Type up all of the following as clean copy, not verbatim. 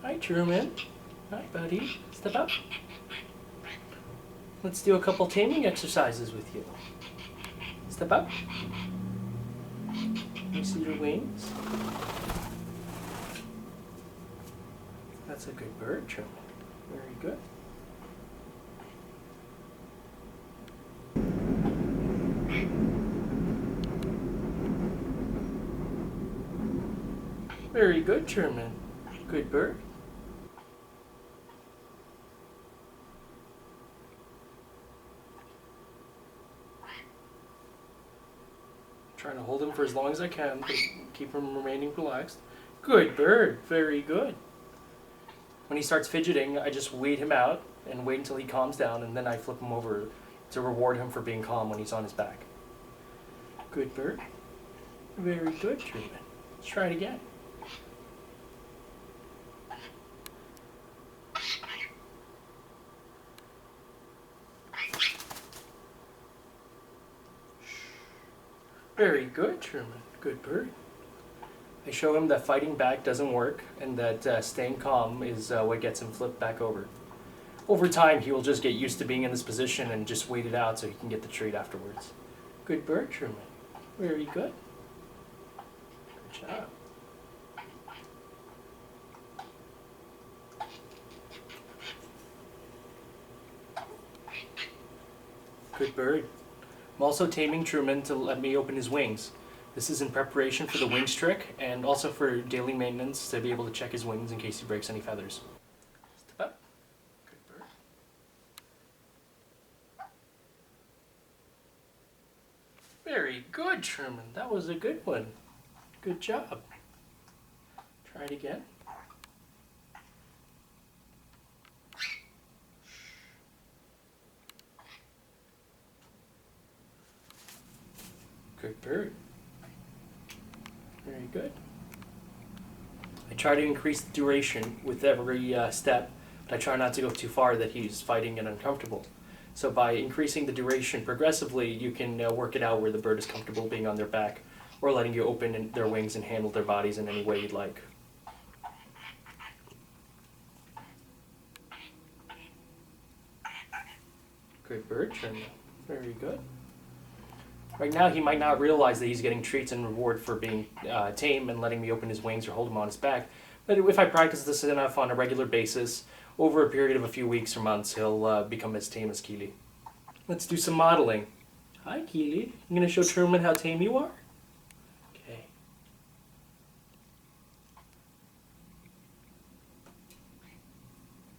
Hi, Truman. Hi, buddy. Step up. Let's do a couple taming exercises with you. Step up. Let me see your wings. That's a good bird, Truman. Very good. Very good, Truman. Good bird. Trying to hold him for as long as I can, but keep him remaining relaxed. Good bird. Very good. When he starts fidgeting, I just wait him out and wait until he calms down, and then I flip him over to reward him for being calm when he's on his back. Good bird. Very good, Truman. Let's try it again. Very good, Truman. Good bird. I show him that fighting back doesn't work and that staying calm is what gets him flipped back over. Over time, he will just get used to being in this position and just wait it out so he can get the treat afterwards. Good bird, Truman. Very good. Good job. Good bird. I'm also taming Truman to let me open his wings. This is in preparation for the wings trick and also for daily maintenance to be able to check his wings in case he breaks any feathers. Step up. Good bird. Very good, Truman. That was a good one. Good job. Try it again. Good bird. Very good. I try to increase the duration with every step, but I try not to go too far that he's fighting and uncomfortable. So by increasing the duration progressively, you can work it out where the bird is comfortable being on their back or letting you open their wings and handle their bodies in any way you'd like. Good bird, Truman. Very good. Right now, he might not realize that he's getting treats in reward for being tame and letting me open his wings or hold him on his back. But if I practice this enough on a regular basis, over a period of a few weeks or months, he'll become as tame as Keely. Let's do some modeling. Hi, Keely. I'm going to show Truman how tame you are. Okay.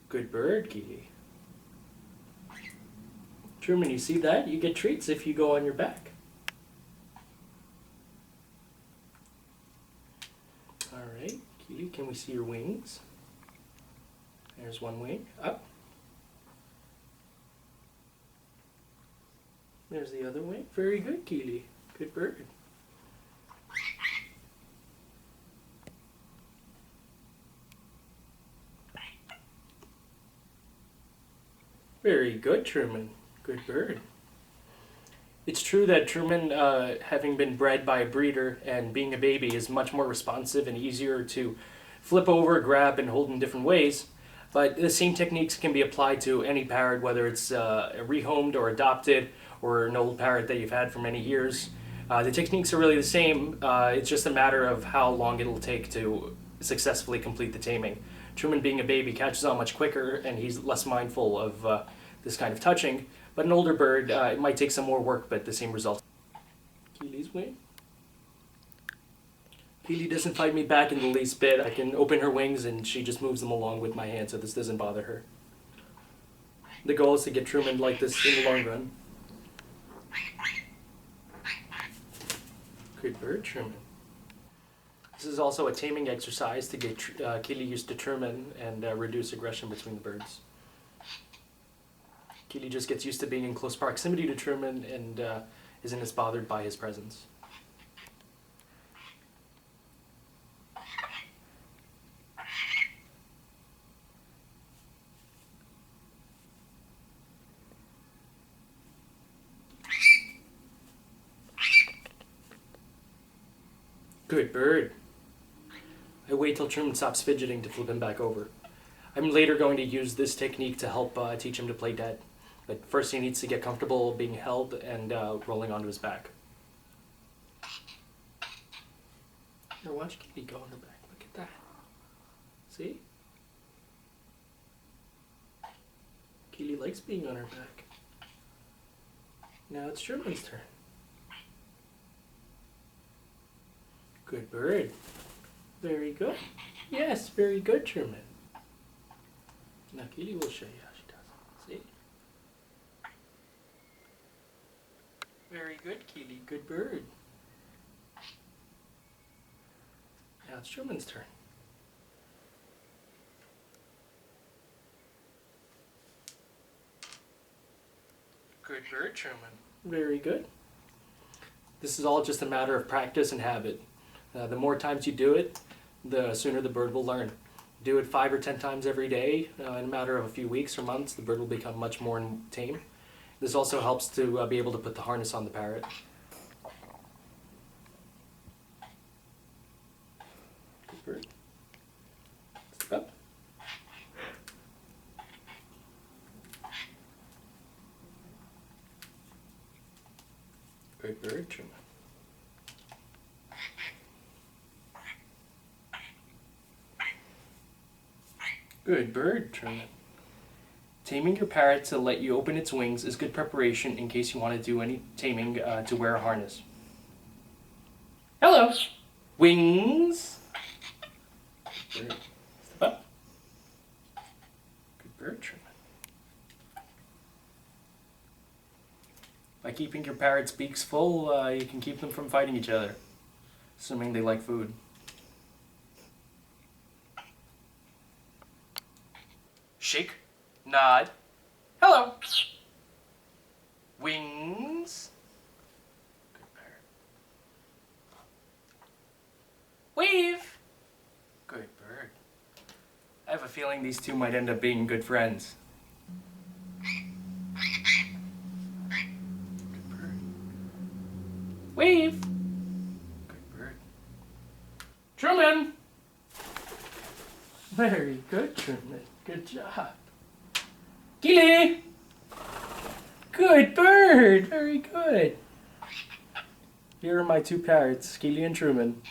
Good bird, Keely. Truman, you see that? You get treats if you go on your back. Alright, Keely, can we see your wings? There's one wing. Up. There's the other wing. Very good, Keely. Good bird. Very good, Truman. Good bird. It's true that Truman, having been bred by a breeder and being a baby, is much more responsive and easier to flip over, grab, and hold in different ways. But the same techniques can be applied to any parrot, whether it's rehomed or adopted or an old parrot that you've had for many years. The techniques are really the same. It's just a matter of how long it'll take to successfully complete the taming. Truman, being a baby, catches on much quicker and he's less mindful of this kind of touching. But an older bird, it might take some more work, but the same result. Keely's wing. Keely doesn't fight me back in the least bit. I can open her wings and she just moves them along with my hand, so this doesn't bother her. The goal is to get Truman like this in the long run. Good bird, Truman. This is also a taming exercise to get Keely used to Truman and reduce aggression between the birds. Keely just gets used to being in close proximity to Truman and isn't as bothered by his presence. Good bird. I wait till Truman stops fidgeting to flip him back over. I'm later going to use this technique to help teach him to play dead. But first he needs to get comfortable being held and rolling onto his back. Here, watch Kitty go on her back. Look at that. See? Kitty likes being on her back. Now it's Truman's turn. Good bird. Very good. Yes, very good, Truman. Now Kitty will show you how she does it. See? Very good, Kitty. Good bird. Now it's Truman's turn. Good bird, Truman. Very good. This is all just a matter of practice and habit. The more times you do it, the sooner the bird will learn. Do it 5 or 10 times every day. In a matter of a few weeks or months, the bird will become much more tame. This also helps to be able to put the harness on the parrot. Good bird. Step up. Good bird, Truman. Good bird, Truman. Taming your parrot to let you open its wings is good preparation in case you want to do any taming to wear a harness. Hello! Wings! Good bird. Step up. Good bird, Truman. By keeping your parrot's beaks full, you can keep them from fighting each other, assuming they like food. Shake, nod, hello, wings, good bird, wave, good bird. I have a feeling these two might end up being good friends. Good bird, wave, good bird. Truman! Very good, Truman. Good job. Keely! Good bird! Very good. Here are my two parrots, Keely and Truman.